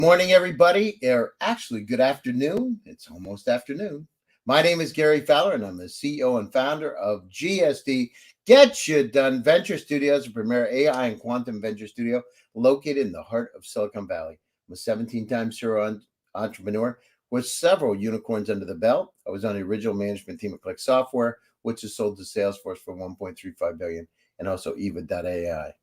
Morning, everybody, or actually, good afternoon. It's almost afternoon. My name is Gary Fowler, and I'm the CEO and founder of GSD Get You Done Venture Studios, a premier AI and quantum venture studio located in the heart of Silicon Valley. I'm a 17-time serial entrepreneur with several unicorns under the belt. I was on the original management team at Click Software, which is sold to Salesforce for $1.35 billion, and also Eva.ai.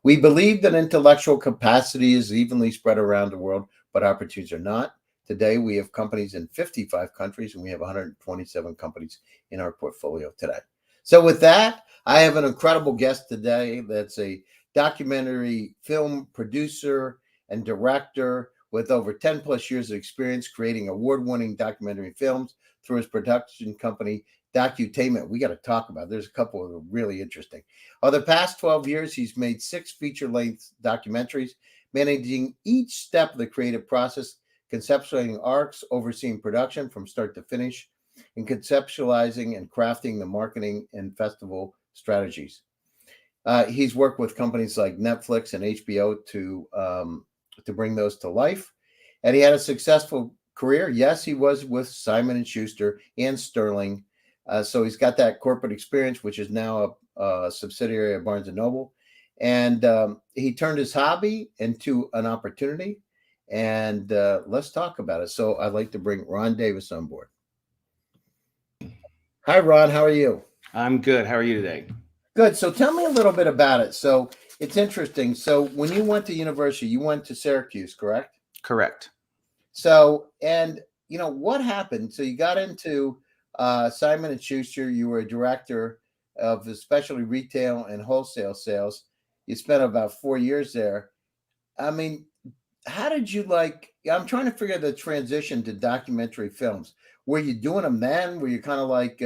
We believe that intellectual capacity is evenly spread around the world, but opportunities are not. Today, we have companies in 55 countries, and we have 127 companies in our portfolio today. So with that, I have an incredible guest today that's a documentary film producer and director with over 10 plus years of experience creating award-winning documentary films through his production company, Docutainment. We got to talk about it. There's a couple of really interesting. Over the past 12 years, he's made 6 feature-length documentaries, managing each step of the creative process, conceptualizing arcs, overseeing production from start to finish, and conceptualizing and crafting the marketing and festival strategies. He's worked with companies like Netflix and HBO to bring those to life, and he had a successful career. Yes, he was with Simon & Schuster and Sterling. So he's got that corporate experience, which is now a subsidiary of Barnes & Noble. And he turned his hobby into an opportunity. And let's talk about it. So I'd like to bring Ron Davis on board. Hi, Ron. How are you? I'm good. How are you today? Good. So tell me a little bit about it. So it's interesting. So when you went to university, you went to Syracuse, correct? Correct. So, and what happened? So you got into Simon & Schuster. You were a director of especially retail and wholesale sales. You spent about 4 years there. I mean, how did you I'm trying to figure the transition to documentary films. Were you doing them then? Were you kind of like,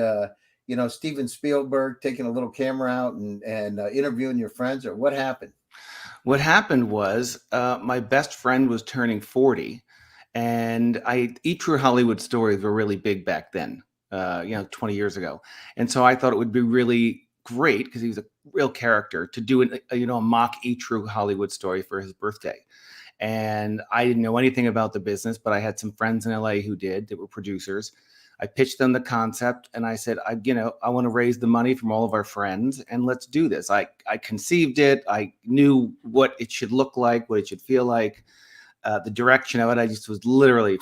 Steven Spielberg taking a little camera out and interviewing your friends, or what happened? What happened was my best friend was turning 40, and E! True Hollywood Stories were really big back then, 20 years ago. And so I thought it would be really great, because he was a real character, to do a mock E! True Hollywood Story for his birthday. And I didn't know anything about the business, but I had some friends in LA who did, that were producers. I pitched them the concept, and I said, I want to raise the money from all of our friends, and let's do this. I conceived it. I knew what it should look like, what it should feel like, the direction of it. I just was literally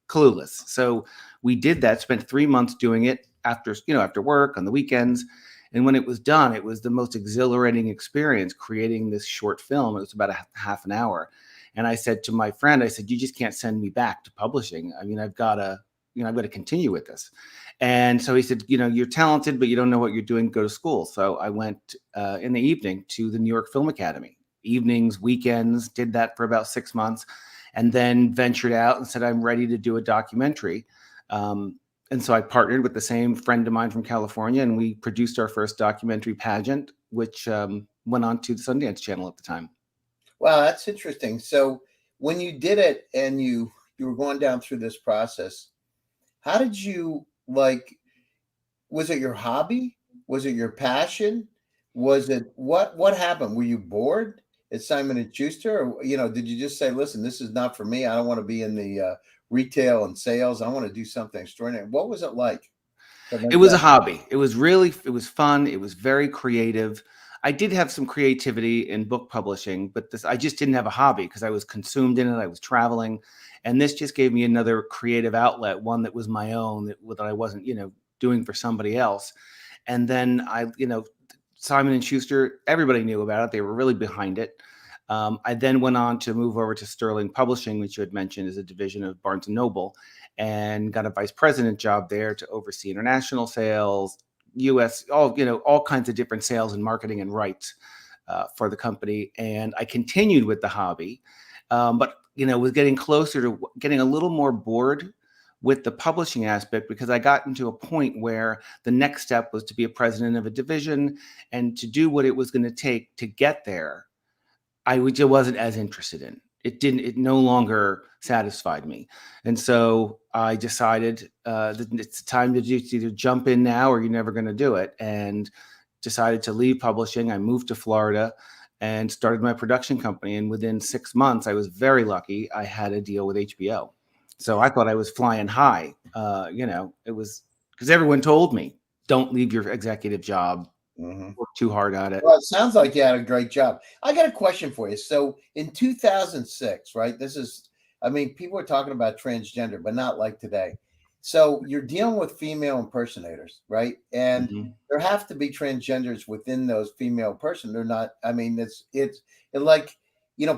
clueless. So we did that, spent 3 months doing it after work, on the weekends. And when it was done, it was the most exhilarating experience, creating this short film. It was about a half an hour. And I said to my friend, you just can't send me back to publishing. I mean, I've got to continue with this. And so he said, you're talented, but you don't know what you're doing. Go to school. So I went in the evening to the New York Film Academy. Evenings, weekends, did that for about 6 months, and then ventured out and said, I'm ready to do a documentary. And so I partnered with the same friend of mine from California, and we produced our first documentary, Pageant, which went on to the Sundance Channel at the time. Wow, that's interesting. So when you did it and you were going down through this process, how did you was it your hobby? Was it your passion? Was it what happened? Were you bored at Simon & Schuster? Or, did you just say, listen, this is not for me. I don't want to be in the retail and sales. I want to do something extraordinary. What was it like? It was a hobby. It was fun. It was very creative. I did have some creativity in book publishing, but I just didn't have a hobby, because I was consumed in it. I was traveling, and this just gave me another creative outlet, one that was my own, that I wasn't, doing for somebody else. And then Simon & Schuster, everybody knew about it. They were really behind it. I then went on to move over to Sterling Publishing, which you had mentioned is a division of Barnes & Noble, and got a vice president job there to oversee international sales, U.S., all kinds of different sales and marketing and rights for the company. And I continued with the hobby, but was getting closer to getting a little more bored with the publishing aspect, because I got into a point where the next step was to be a president of a division, and to do what it was going to take to get there, I wasn't as interested in. It no longer satisfied me. And so I decided that it's time to either jump in now, or you're never going to do it, and decided to leave publishing. I moved to Florida and started my production company. And within 6 months, I was very lucky. I had a deal with HBO. So I thought I was flying high. It was because everyone told me, don't leave your executive job, Mhm. work too hard at it. Well, it sounds like you had a great job. I got a question for you. So in 2006, right? I mean, people are talking about transgender, but not like today. So you're dealing with female impersonators, right? And Mhm. there have to be transgenders within those female person. They're not, I mean, it like,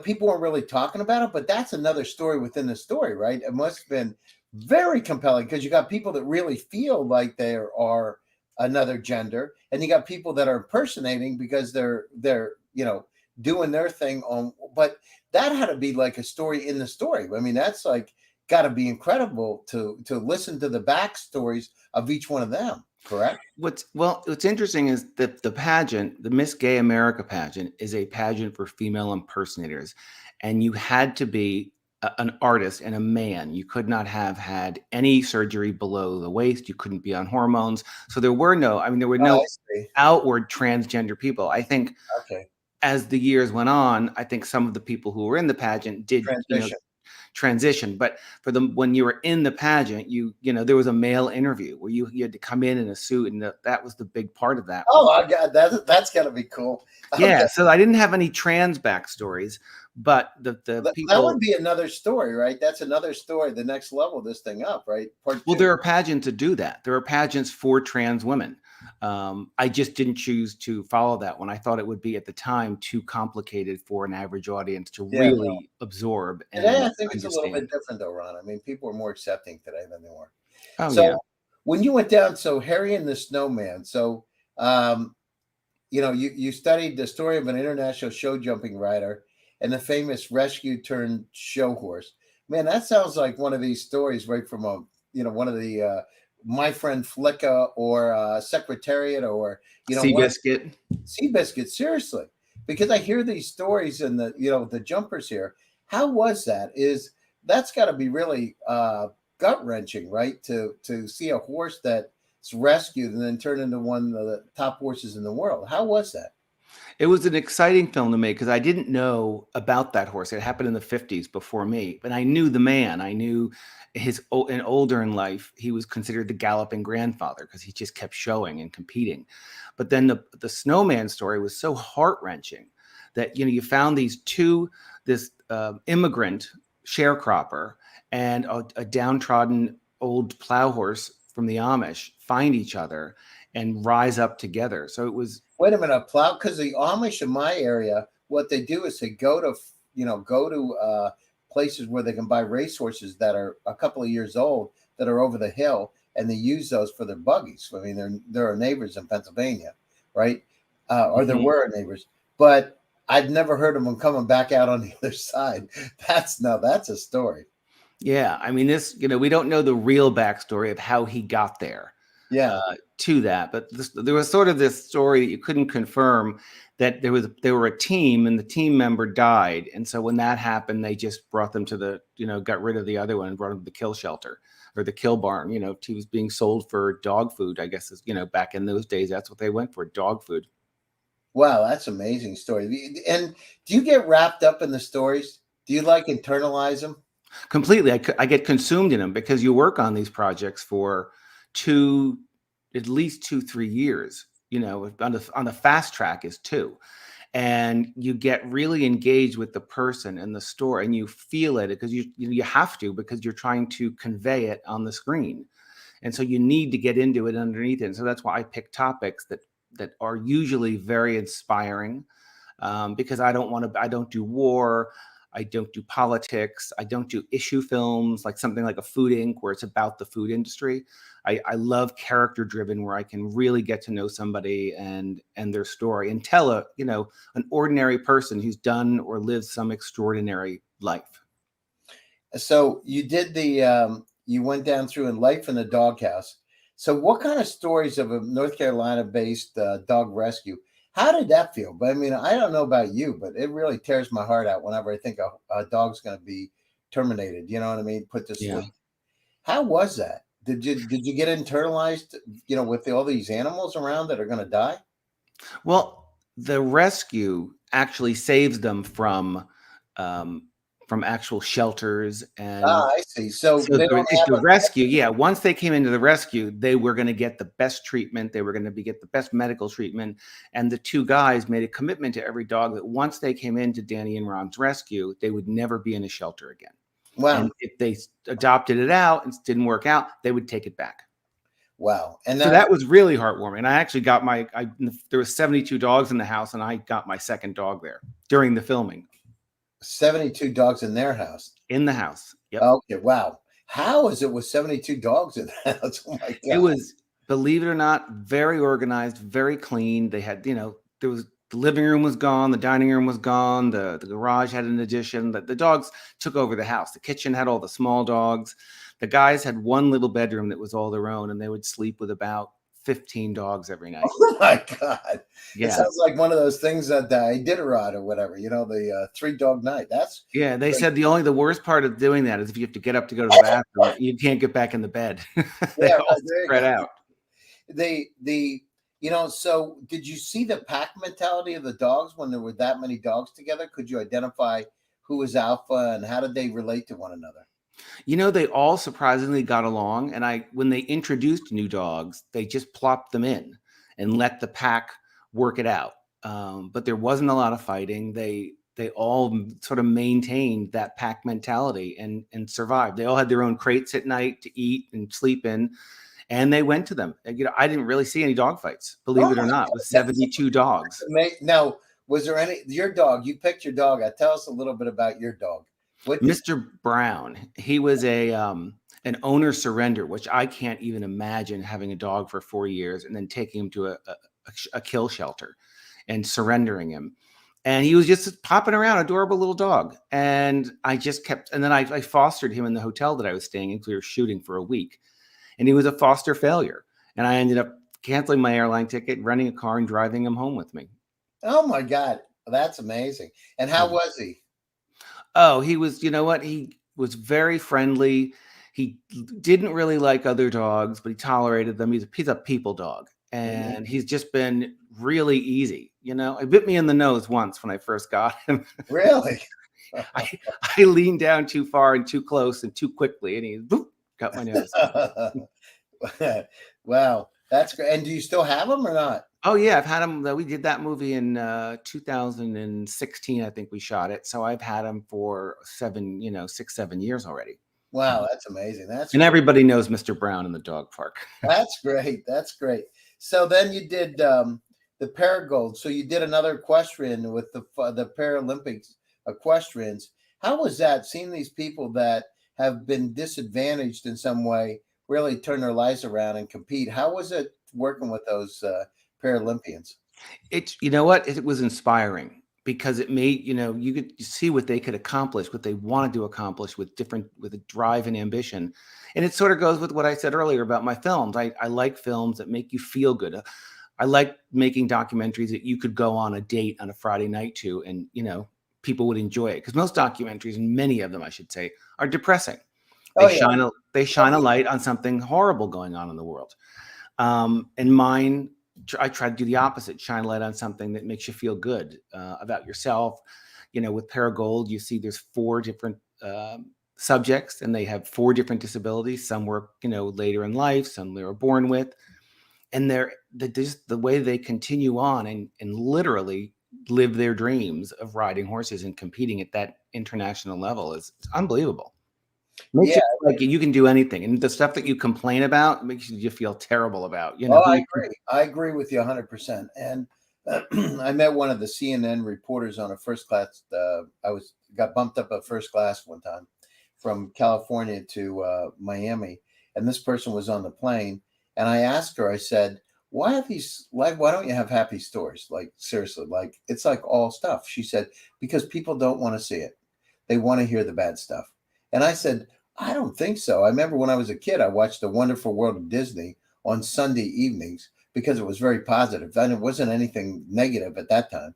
people aren't really talking about it, but that's another story within the story, right? It must have been very compelling because you got people that really feel like they are another gender, and you got people that are impersonating because they're doing their thing on. But that had to be like a story in the story. I mean, that's like got to be incredible to listen to the backstories of each one of them, correct? What's interesting is that the pageant, the Miss Gay America pageant, is a pageant for female impersonators, and you had to be an artist and a man. You could not have had any surgery below the waist. You couldn't be on hormones. So there were Oh, no I see. outward transgender people. I think Okay. as the years went on, I think some of the people who were in the pageant did, Transition. transition. But for them, when you were in the pageant, there was a male interview where you had to come in a suit, and that was the big part of that. Oh, I got that's got to be cool. Okay. Yeah, so I didn't have any trans backstories, but the That would people. be another story, right? That's another story. The next level, this thing up, right? Part Well, two. there are pageants to do that. There are pageants for trans women. I just didn't choose to follow that one. I thought it would be at the time too complicated for an average audience to Yeah. really absorb Today, and I think it's a little bit understand. different, though, Ron. I mean, people are more accepting today than they were. Oh yeah. So, when you went down, so Harry and the Snowman. So, um, you studied the story of an international show jumping rider and the famous rescue turned show horse. Man, that sounds like one of these stories right from one of the My Friend Flicka or Secretariat or one of Seabiscuit. Seabiscuit. Seriously, because I hear these stories and the jumpers here. How was that? That's got to be really gut wrenching, right? To see a horse that's rescued and then turned into one of the top horses in the world. How was that? It was an exciting film to me because I didn't know about that horse. It happened in the 50s before me, but I knew the man. I knew and older in life, he was considered the galloping grandfather because he just kept showing and competing. But then the Snowman story was so heart wrenching that you found this immigrant sharecropper and a downtrodden old plow horse from the Amish find each other and rise up together. So it was. Wait a minute, plow, because the Amish in my area, what they do is they go to places where they can buy racehorses that are a couple of years old that are over the hill, and they use those for their buggies. I mean, there are neighbors in Pennsylvania, right? Or there Mhm. were neighbors, but I've never heard of them coming back out on the other side. That's a story. Yeah, I mean, we don't know the real backstory of how he got there Yeah. to that, but there was sort of this story that you couldn't confirm that they were a team and the team member died, and so when that happened, they just brought them to got rid of the other one and brought him to the kill shelter or the kill barn. He was being sold for dog food, I guess. Back in those days, that's what they went for, dog food. Wow, that's amazing story. And do you get wrapped up in the stories? Do you like internalize them? Completely. I get consumed in them because you work on these projects for at least 2-3 years. On the fast track is 2, and you get really engaged with the person and the story, and you feel it because you have to, because you're trying to convey it on the screen, and so you need to get into it underneath it. And so that's why I pick topics that are usually very inspiring, because I don't do war. I don't do politics. I don't do issue films like something like a Food Inc., where it's about the food industry. I love character driven, where I can really get to know somebody and their story and tell an ordinary person who's done or lived some extraordinary life. So you went down through in Life in the Doghouse. So what kind of stories of a North Carolina based dog rescue? How did that feel? But I mean, I don't know about you, but it really tears my heart out whenever I think a dog's going to be terminated. You know what I mean? Put to Yeah. sleep. How was that? Did you get internalized? With all these animals around that are going to die? Well, the rescue actually saves them from actual shelters. And I see. So so they don't have the a rescue, yeah, once they came into the rescue, they were going to get the best treatment. They were going to get the best medical treatment. And the two guys made a commitment to every dog that once they came into Danny and Ron's rescue, they would never be in a shelter again. wow. And if they adopted it out and it didn't work out, they would take it back. Wow. And So now that was really heartwarming. I actually got there was 72 dogs in the house, and I got my second dog there during the filming 72 dogs in their house. in the house. Yep. Okay, wow. How is it with 72 dogs in the house? Oh my It God. was, believe it or not, very organized, very clean. They had, there was the living room was gone, the dining room was gone, the garage had an addition. The dogs took over the house. The kitchen had all the small dogs. The guys had one little bedroom that was all their own, and they would sleep with about 15 dogs every night. Oh my God. It Yeah. sounds like one of those things that Iditarod or whatever, the 3-dog night. That's Yeah, they said the worst part of doing that is if you have to get up to go to the bathroom, you can't get back in the bed. They yeah, all right, there you spread go. out. So did you see the pack mentality of the dogs when there were that many dogs together? Could you identify who was alpha and how did they relate to one another? They all surprisingly got along. And when they introduced new dogs, they just plopped them in and let the pack work it out. But there wasn't a lot of fighting. They all sort of maintained that pack mentality and survived. They all had their own crates at night to eat and sleep in, and they went to them. I didn't really see any dog fights, believe it or not, with 72 dogs. Now, was there your dog? You picked your dog. Tell us a little bit about your dog. Mr. Brown, he was an owner surrender, which I can't even imagine having a dog for 4 years and then taking him to a kill shelter and surrendering him. And he was just popping around, adorable little dog. And I just and then I fostered him in the hotel that I was staying in because we were shooting for a week. And he was a foster failure. And I ended up canceling my airline ticket, renting a car, and driving him home with me. Oh my God, that's amazing. And how was he? Oh, he was, you know what? He was very friendly. He didn't really like other dogs, but he tolerated them. He's a people dog. And he's just been really easy. It bit me in the nose once when I first got him. Really? I leaned down too far and too close and too quickly, and he boop, got my nose. Wow, that's great. And do you still have him or not? Oh yeah, I've had him. We did that movie in 2016. I think we shot it. So I've had him for 6, 7 years already. Wow, that's amazing. And everybody knows Mr. Brown in the dog park. That's great. That's great. So then you did the ParaGold. So you did another equestrian with the Paralympics equestrians. How was that, seeing these people that have been disadvantaged in some way really turn their lives around and compete? How was it working with those Paralympians? It was inspiring because it made, you could see what they could accomplish, what they wanted to accomplish with a drive and ambition. And it sort of goes with what I said earlier about my films. I like films that make you feel good. I like making documentaries that you could go on a date on a Friday night to, and, people would enjoy it. Because most documentaries, and many of them, I should say, are depressing. They shine a light on something horrible going on in the world. And mine, I try to do the opposite, shine a light on something that makes you feel good about yourself. With ParaGold, you see there's 4 different subjects, and they have 4 different disabilities. Some were, later in life, some they were born with. And the way they continue on and literally live their dreams of riding horses and competing at that international level is unbelievable. Makes you feel like you can do anything, and the stuff that you complain about makes you feel terrible about. I agree. I agree with you 100%. And I met one of the CNN reporters on a first class. Got bumped up at first class one time from California to Miami, and this person was on the plane. And I asked her, I said, why don't you have happy stories? Like, seriously, like, it's like all stuff. She said, because people don't want to see it. They want to hear the bad stuff. And I said, I don't think so. I remember when I was a kid, I watched The Wonderful World of Disney on Sunday evenings because it was very positive, and it wasn't anything negative at that time.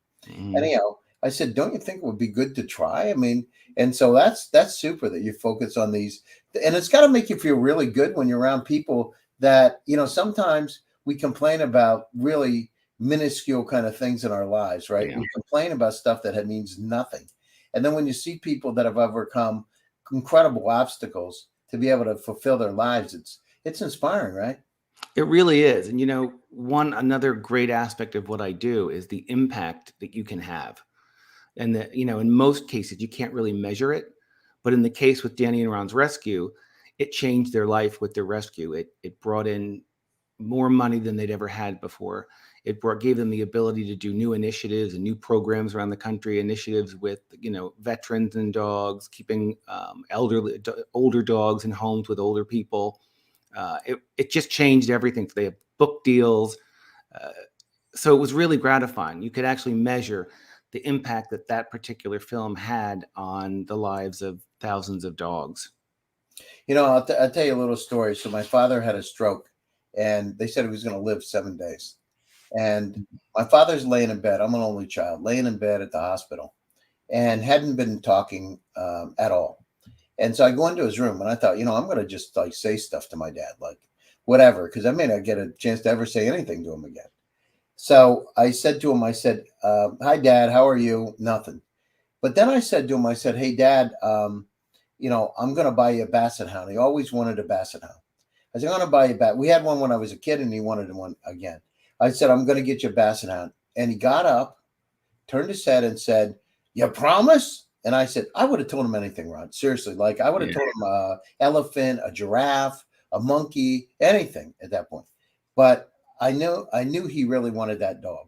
Anyhow, I said, don't you think it would be good to try? I mean, and so that's super that you focus on these. And it's got to make you feel really good when you're around people that, sometimes we complain about really minuscule kind of things in our lives, right? Yeah. We complain about stuff that means nothing. And then when you see people that have overcome incredible obstacles to be able to fulfill their lives, it's inspiring, right? It really is. And another great aspect of what I do is the impact that you can have. And that, in most cases, you can't really measure it. But in the case with Danny and Ron's rescue, it changed their life with their rescue. It brought in more money than they'd ever had before. Gave them the ability to do new initiatives and new programs around the country, initiatives with, veterans and dogs, keeping older dogs in homes with older people. It just changed everything. They have book deals. Uh, so it was really gratifying. You could actually measure the impact that particular film had on the lives of thousands of dogs. I'll tell you a little story. So my father had a stroke, and they said he was going to live 7 days. And my father's laying in bed. I'm an only child, laying in bed at the hospital, and hadn't been talking at all. And so I go into his room, and I thought, I'm going to just like say stuff to my dad, like whatever, because I may not get a chance to ever say anything to him again. So I said to him, I said, "Hi, Dad. How are you?" Nothing. But then I said to him, I said, "Hey, Dad, I'm going to buy you a basset hound." He always wanted a basset hound. I said, "I'm going to buy you a bat." We had one when I was a kid, and he wanted one again. I said, "I'm going to get you a basset hound." And he got up, turned his head, and said, "You promise?" And I said, "I would have told him anything, Ron. Seriously, like I would have Yeah. told him elephant, a giraffe, a monkey, anything at that point." But I knew he really wanted that dog.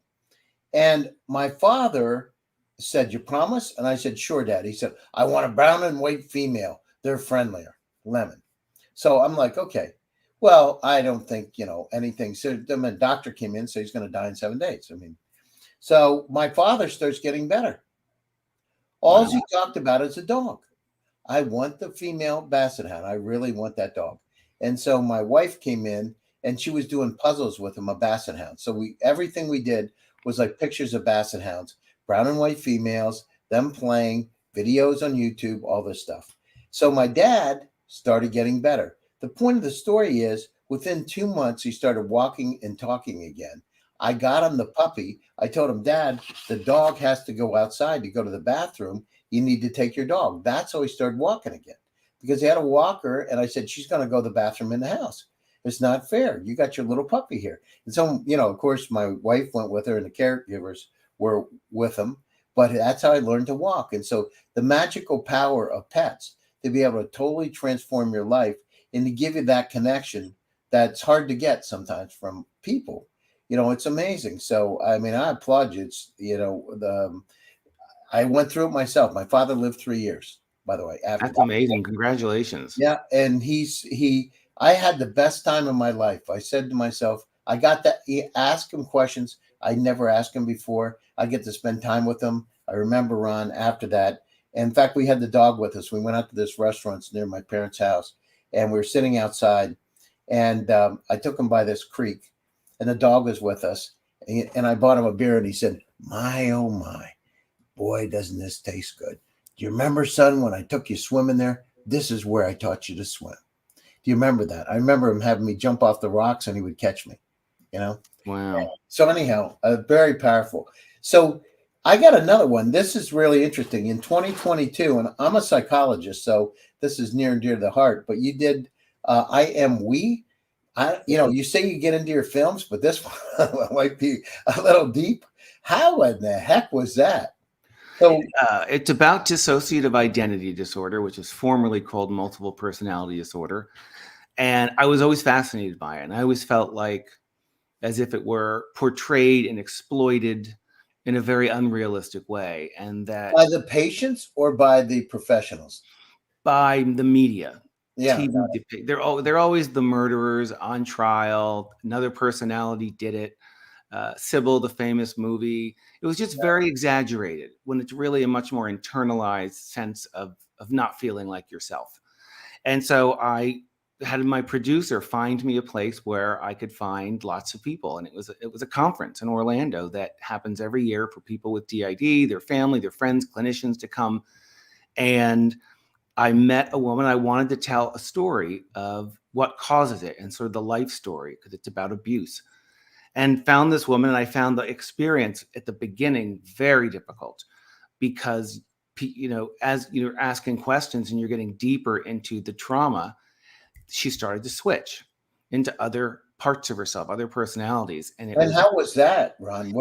And my father said, "You promise?" And I said, "Sure, Dad." He said, "I want a brown and white female. They're friendlier, lemon." So I'm like, okay. Well, I don't think, anything. So then the doctor came in, so he's going to die in 7 days. I mean, so my father starts getting better. All Wow. he talked about is a dog. I want the female basset hound. I really want that dog. And so my wife came in, and she was doing puzzles with him, a basset hound. So everything we did was like pictures of basset hounds, brown and white females, them playing, videos on YouTube, all this stuff. So my dad started getting better. The point of the story is within 2 months, he started walking and talking again. I got him the puppy. I told him, "Dad, the dog has to go outside to go to the bathroom. You need to take your dog." That's how he started walking again, because he had a walker. And I said, "She's going to go to the bathroom in the house. It's not fair. You got your little puppy here." And so, of course, my wife went with her, and the caregivers were with him. But that's how I learned to walk. And so the magical power of pets to be able to totally transform your life and to give you that connection that's hard to get sometimes from people. It's amazing. So, I mean, I applaud you. It's, I went through it myself. My father lived 3 years, by the way, after That's that. amazing. Congratulations. Yeah. And I had the best time of my life. I said to myself, I got that. Ask him questions I never asked him before. I get to spend time with him. I remember, Ron, after that. In fact, we had the dog with us. We went out to this restaurant near my parents' house, and we were sitting outside. And I took him by this creek, and the dog was with us. And I bought him a beer, and he said, "My, oh, my. Boy, doesn't this taste good. Do you remember, son, when I took you swimming there? This is where I taught you to swim." Do you remember that? I remember him having me jump off the rocks, and he would catch me, you know? Wow. So anyhow, very powerful. So I got another one. This is really interesting. In 2022, and I'm a psychologist, so this is near and dear to the heart, but you did I Am We. You say you get into your films, but this one might be a little deep. How in the heck was that? So It's about dissociative identity disorder, which is formerly called multiple personality disorder. And I was always fascinated by it. And I always felt like as if it were portrayed and exploited in a very unrealistic way. And that by the patients or by the professionals? by the media, Yeah. TV, they're always the murderers on trial. Another personality did it. Sybil, the famous movie. It was just very exaggerated when it's really a much more internalized sense of not feeling like yourself. And so I had my producer find me a place where I could find lots of people, and it was a conference in Orlando that happens every year for people with DID, their family, their friends, clinicians to come. And I met a woman. I wanted to tell a story of what causes it and sort of the life story because it's about abuse. and found this woman. And I found the experience at the beginning very difficult because, as you're asking questions and you're getting deeper into the trauma, she started to switch into other parts of herself, other personalities. And And how was that, Ron?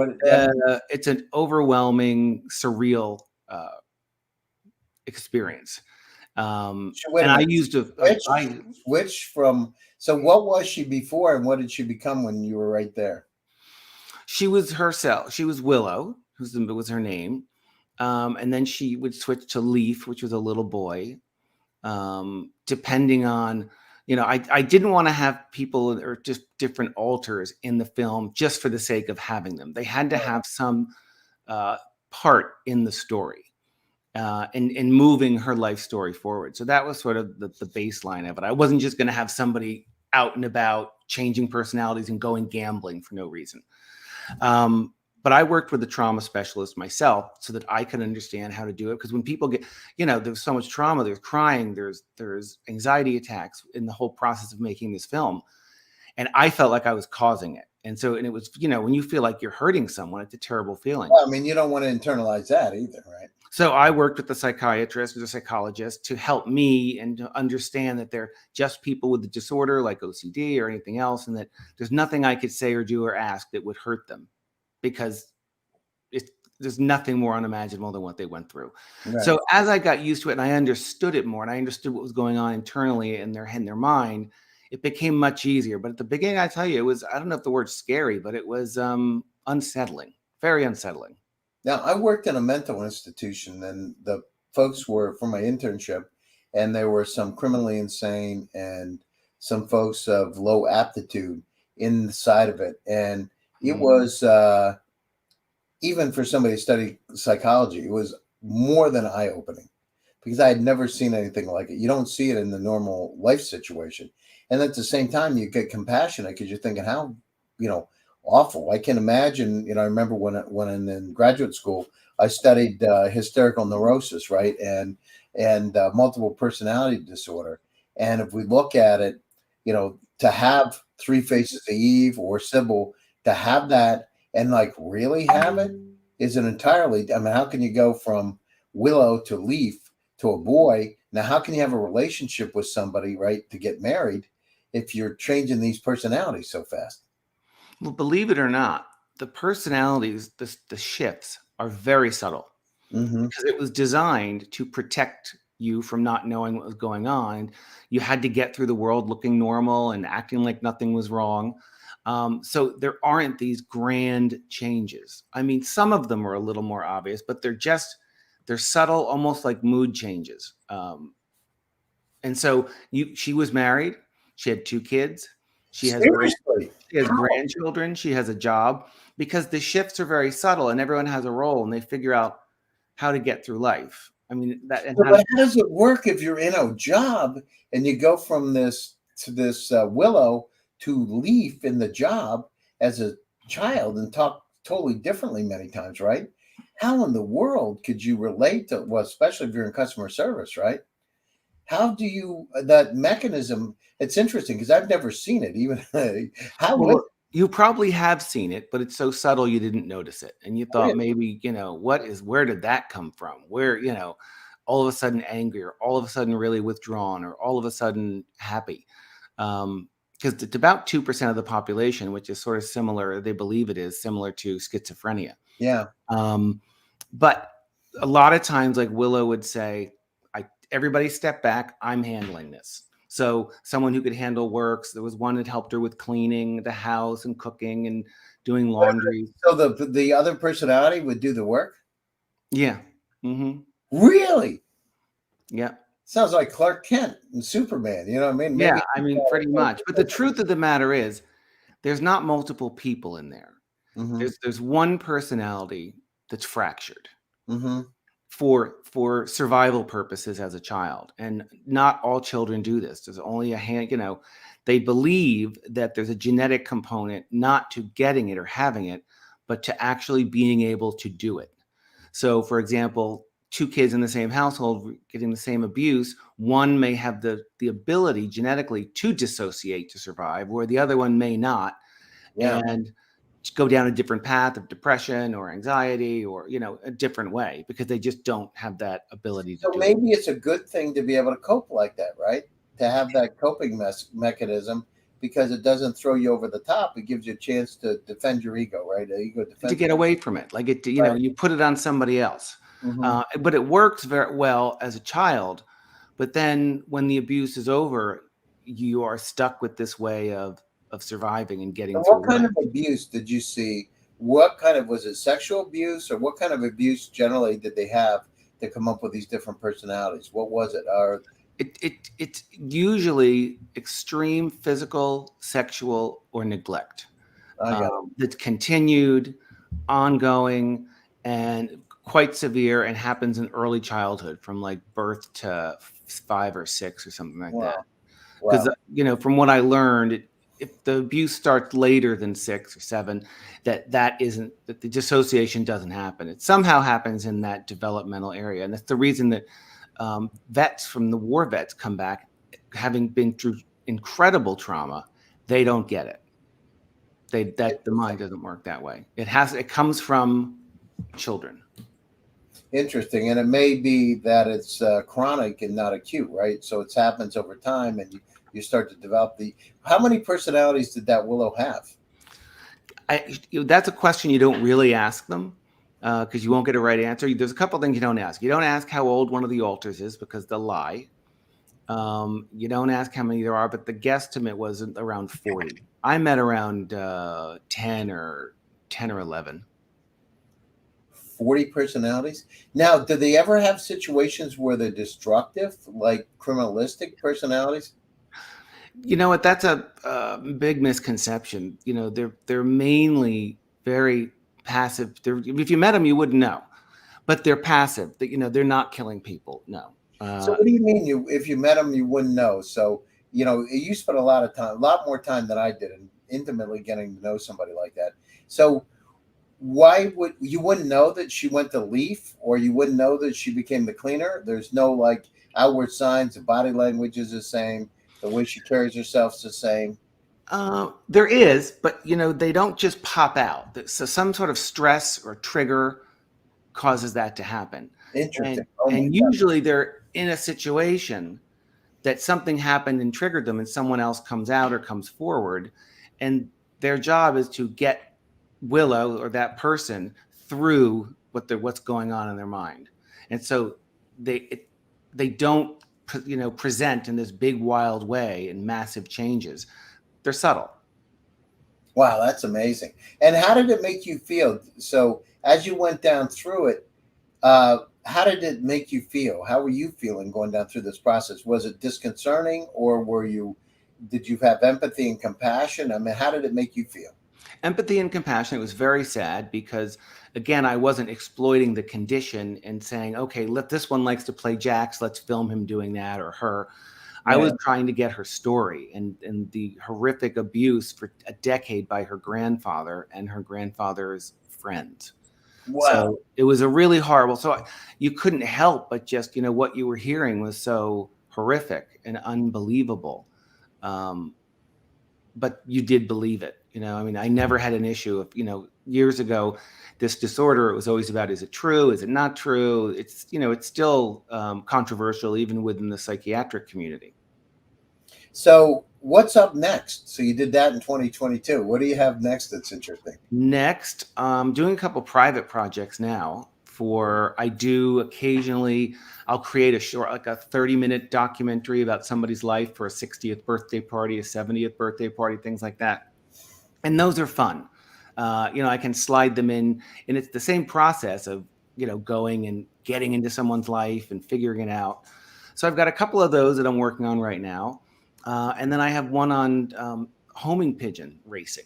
it's an overwhelming, surreal experience. Wait a And I minute. used Switch from. So, what was she before, and what did she become when you were right there? she was herself. She was Willow, was her name. And then she would switch to Leaf, which was a little boy. Depending on, I didn't want to have people or just different alters in the film just for the sake of having them. They had to have some part in the story. In moving her life story forward. So that was sort of the baseline of it. I wasn't just going to have somebody out and about changing personalities and going gambling for no reason. But I worked with a trauma specialist myself so that I could understand how to do it. Because when people get, there's so much trauma, there's crying, there's anxiety attacks in the whole process of making this film. And I felt like I was causing it. And it was, when you feel like you're hurting someone, it's a terrible feeling. Well, I mean, you don't want to internalize that either, right? So I worked with the psychiatrist or the psychologist to help me and to understand that they're just people with the disorder like OCD or anything else, and that there's nothing I could say or do or ask that would hurt them, because there's nothing more unimaginable than what they went through. Right. So as I got used to it and I understood it more and I understood what was going on internally in their mind, it became much easier. But at the beginning, I tell you, it was, I don't know if the word's scary, but it was unsettling, very unsettling. Now, I worked in a mental institution, and the folks were from my internship, and there were some criminally insane and some folks of low aptitude inside of it. And it was, even for somebody to study psychology, it was more than eye-opening because I had never seen anything like it. You don't see it in the normal life situation. And at the same time, you get compassionate because you're thinking, how, awful. I can imagine, I remember when in graduate school, I studied hysterical neurosis, right? And multiple personality disorder. And if we look at it, to have Three Faces of Eve or Sybil, to have that and really have it is an entirely, I mean, how can you go from Willow to Leaf to a boy? Now, how can you have a relationship with somebody, right, to get married if you're changing these personalities so fast? Well, believe it or not, the personalities, the shifts are very subtle because it was designed to protect you from not knowing what was going on. You had to get through the world looking normal and acting like nothing was wrong. So there aren't these grand changes. I mean, some of them are a little more obvious, but they're subtle, almost like mood changes. And so she was married. She had 2 kids. She has grandchildren. She has a job, because the shifts are very subtle and everyone has a role and they figure out how to get through life. I mean, how does it work if you're in a job and you go from this to this Willow to Leaf in the job as a child and talk totally differently many times, right? How in the world could you relate to, well, especially if you're in customer service, right? How do you, that mechanism, it's interesting because I've never seen it. Even you probably have seen it, but it's so subtle you didn't notice it. And you thought maybe, where did that come from? Where, all of a sudden angry, or all of a sudden really withdrawn, or all of a sudden happy. Because it's about 2% of the population, which is sort of similar, they believe it is similar to schizophrenia. Yeah. But a lot of times, like Willow would say, everybody step back, I'm handling this. So someone who could handle works. There was one that helped her with cleaning the house and cooking and doing laundry. So the other personality would do the work? Yeah. Mm-hmm. Really? Yeah. Sounds like Clark Kent and Superman. You know what I mean? Maybe, yeah, I mean, pretty much. But the truth of the matter is, there's not multiple people in there. Mm-hmm. There's one personality that's fractured. Mm-hmm. For survival purposes as a child. And not all children do this. There's only a hand, they believe that there's a genetic component, not to getting it or having it, but to actually being able to do it. So for example, 2 kids in the same household getting the same abuse, one may have the ability genetically to dissociate to survive, where the other one may not. Yeah. And go down a different path of depression or anxiety or, a different way because they just don't have that ability to So do it. maybe it's a good thing to be able to cope like that, right? To have that coping mechanism because it doesn't throw you over the top. It gives you a chance to defend your ego, right? Ego To defense. get away from it. Like Right. you put it on somebody else. Hmm. But it works very well as a child. But then when the abuse is over, you are stuck with this way of surviving and getting And through what kind life. of abuse did you see? What kind of was it sexual abuse or what kind of abuse generally did they have to come up with these different personalities? What was it? Or It's usually extreme physical, sexual, or neglect I got that's continued, ongoing, and quite severe, and happens in early childhood, from like birth to 5 or 6 or something like that. wow, Because wow. from what I learned, if the abuse starts later than 6 or 7, that the dissociation doesn't happen. It somehow happens in that developmental area, and that's the reason that vets from the war vets come back having been through incredible trauma. They don't get it. The Interesting. mind doesn't work that way. It comes from children. Interesting. And it may be that it's chronic and not acute, right? So it happens over time and you start to develop the. How many personalities did that Willow have? That's a question you don't really ask them because you won't get a right answer. There's a couple things you don't ask. You don't ask how old one of the alters is because they'll lie. You don't ask how many there are, but the guesstimate was around 40. I met around 10 or 11. 40 personalities. Now, do they ever have situations where they're destructive, like criminalistic personalities? You know what? That's a big misconception. They're mainly very passive. If you met them, you wouldn't know, but they're passive. They're not killing people. No. So what do you mean you if you met them you wouldn't know? So, you spent a lot of time, a lot more time than I did in intimately getting to know somebody like that. So why would you wouldn't know that she went to Leaf or you wouldn't know that she became the cleaner? There's no like outward signs, the body language is the same, the way she carries herself is the same. There is, but they don't just pop out. So some sort of stress or trigger causes that to happen, Interesting. and Oh my and God. usually they're in a situation that something happened and triggered them, and someone else comes out or comes forward, and their job is to get Willow or that person through what's going on in their mind, and so they don't present in this big wild way and massive changes. They're subtle. Wow, that's amazing. And how did it make you feel? So as you went down through it, how did it make you feel? How were you feeling going down through this process? Was it disconcerting or did you have empathy and compassion? I mean, how did it make you feel? Empathy and compassion. It was very sad because, again, I wasn't exploiting the condition and saying, okay, this one likes to play jacks, let's film him doing that, or her. I was Right. trying to get her story and the horrific abuse for a decade by her grandfather and her grandfather's friends. Wow. So it was a really horrible. So you couldn't help but just, what you were hearing was so horrific and unbelievable. Um, but you did believe it. I mean, I never had an issue of, years ago, this disorder, it was always about, is it true? Is it not true? It's still controversial even within the psychiatric community. So what's up next? So you did that in 2022. What do you have next that's interesting? Next, doing a couple private projects now. I do occasionally, I'll create a short, like a 30-minute documentary about somebody's life for a 60th birthday party, a 70th birthday party, things like that. And those are fun. I can slide them in, and it's the same process of, going and getting into someone's life and figuring it out. So I've got a couple of those that I'm working on right now. And then I have one on homing pigeon racing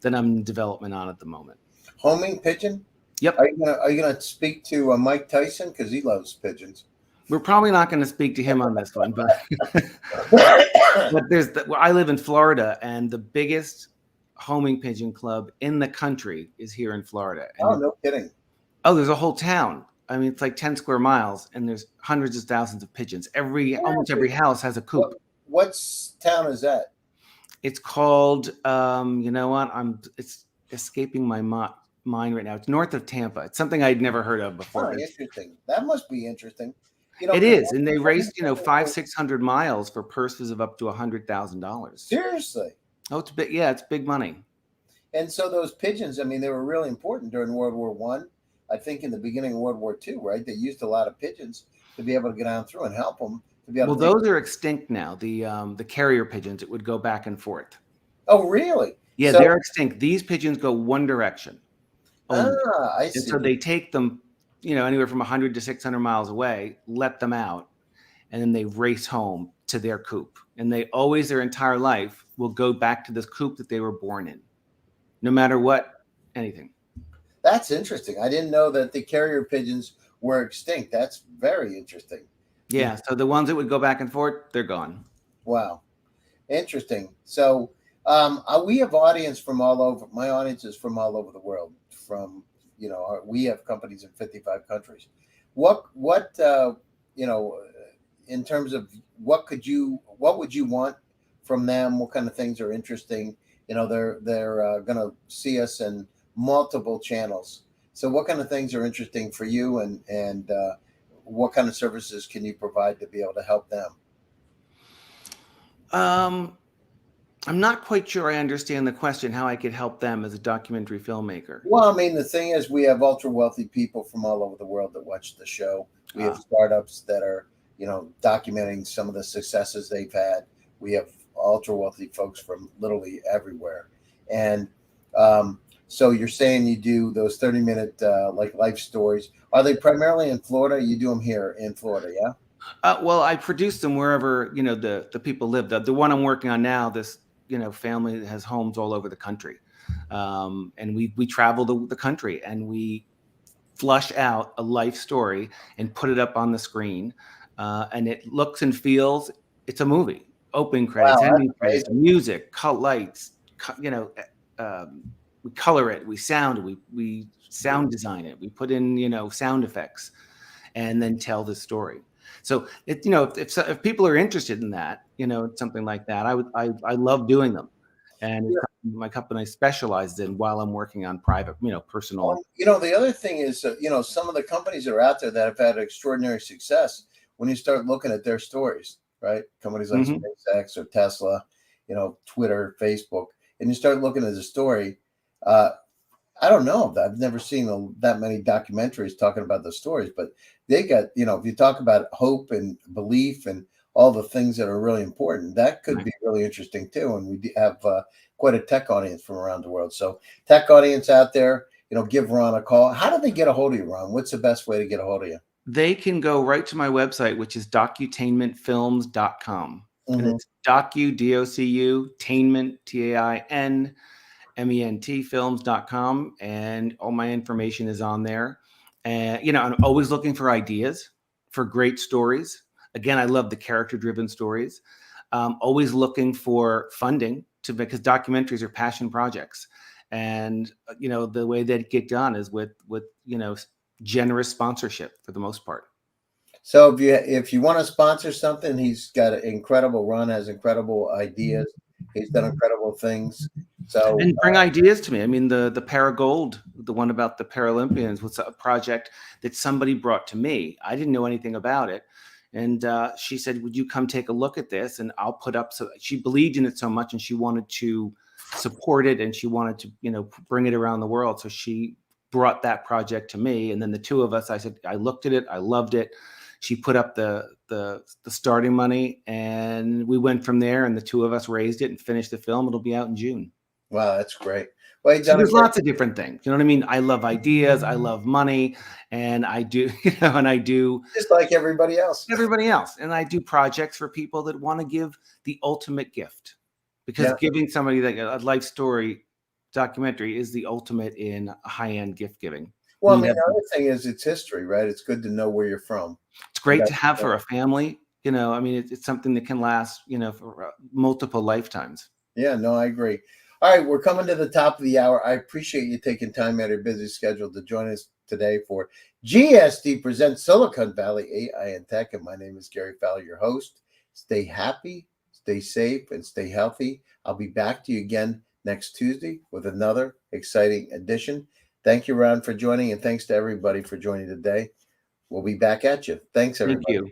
that I'm in development on at the moment. Homing pigeon? Yep. Are you gonna speak to Mike Tyson because he loves pigeons? We're probably not going to speak to him on this one, but I live in Florida, and the biggest homing pigeon club in the country is here in Florida. Oh, And no kidding. there's a whole town. I mean, it's like 10 square miles, and there's hundreds of thousands of pigeons. Almost every house has a coop. What town is that? It's called, you know what? It's escaping my mind right now. It's north of Tampa. It's something I'd never heard of before. Oh, But interesting. That must be interesting. it 'Cause is, and they one of raced, the things 500-600 miles for purses of up to $100,000. seriously. Oh, it's big. Yeah, it's big money. And so those pigeons, I mean, they were really important during World War One. I think in the beginning of World War Two, right? They used a lot of pigeons to be able to get on through and help them to be able Well, to take. those are extinct now. The carrier pigeons, it would go back and forth. Oh, really? Yeah, So, they're extinct. These pigeons go one direction only. I And see. so they take them, anywhere from 100 to 600 miles away, let them out, and then they race home to their coop. And they always, their entire life, will go back to this coop that they were born in, no matter what, anything. That's interesting. I didn't know that the carrier pigeons were extinct. That's very interesting. Yeah, so the ones that would go back and forth, they're gone. Wow. Interesting. So we have audience from all over. My audience is from all over the world. From we have companies in 55 countries. What in terms of what would you want from them? What kind of things are interesting? They're going to see us in multiple channels. So what kind of things are interesting for you, and what kind of services can you provide to be able to help them? I'm not quite sure I understand the question, how I could help them as a documentary filmmaker. Well, I mean, the thing is, we have ultra wealthy people from all over the world that watch the show. We have startups that are, documenting some of the successes they've had. We have ultra wealthy folks from literally everywhere. And so you're saying you do those 30-minute like life stories. Are they primarily in Florida? You do them here in Florida, yeah? Well, I produce them wherever, the people live. The one I'm working on now, this, family has homes all over the country. And we travel the country, and we flush out a life story and put it up on the screen. And it looks and feels, it's a movie. Opening credits, Wow, ending that's credits, amazing. music, lights, we color it, we sound design it, we put in, sound effects, and then tell the story. So if people are interested in that, something like that, I love doing them, and it's something my company specializes in while I'm working on private, personal. The other thing is, some of the companies that are out there that have had extraordinary success, when you start looking at their stories, right? Companies like SpaceX or Tesla, Twitter, Facebook, and you start looking at the story. I don't know. I've never seen that many documentaries talking about the stories, but they got, if you talk about hope and belief and all the things that are really important, that could be really interesting too. And we have quite a tech audience from around the world. So tech audience out there, give Ron a call. How do they get a hold of you, Ron? What's the best way to get a hold of you? They can go right to my website, which is docutainmentfilms.com. And it's docu, tainment, TAINMENT films.com, and all my information is on there. And I'm always looking for ideas for great stories. Again, I love the character-driven stories. Always looking for funding because documentaries are passion projects, and the way they get done is with generous sponsorship for the most part. So if you want to sponsor something, he's got Ron has incredible ideas. He's done incredible things. So and bring ideas to me. I mean, the ParaGold, the one about the Paralympians, was a project that somebody brought to me. I didn't know anything about it. And she said, would you come take a look at this? And I'll put up. So she believed in it so much, and she wanted to support it, and she wanted to, bring it around the world. So she brought that project to me. And then the two of us, I said, I looked at it. I loved it. She put up the starting money, and we went from there, and the two of us raised it and finished the film. It'll be out in June. Wow, that's great. Well, so there's lots of different things. You know what I mean? I love ideas. I love money, and I do, and I do just like everybody else. And I do projects for people that want to give the ultimate gift, because giving somebody a life story documentary is the ultimate in high-end gift giving. Well, I mean, the other thing is it's history, right? It's good to know where you're from. It's great to have for a family. I mean, it's something that can last, for multiple lifetimes. Yeah, no, I agree. All right, we're coming to the top of the hour. I appreciate you taking time out of your busy schedule to join us today for GSD Presents Silicon Valley AI and Tech. And my name is Gary Fowler, your host. Stay happy, stay safe, and stay healthy. I'll be back to you again next Tuesday with another exciting edition. Thank you, Ron, for joining, and thanks to everybody for joining today. We'll be back at you. Thanks, Thank everybody. you.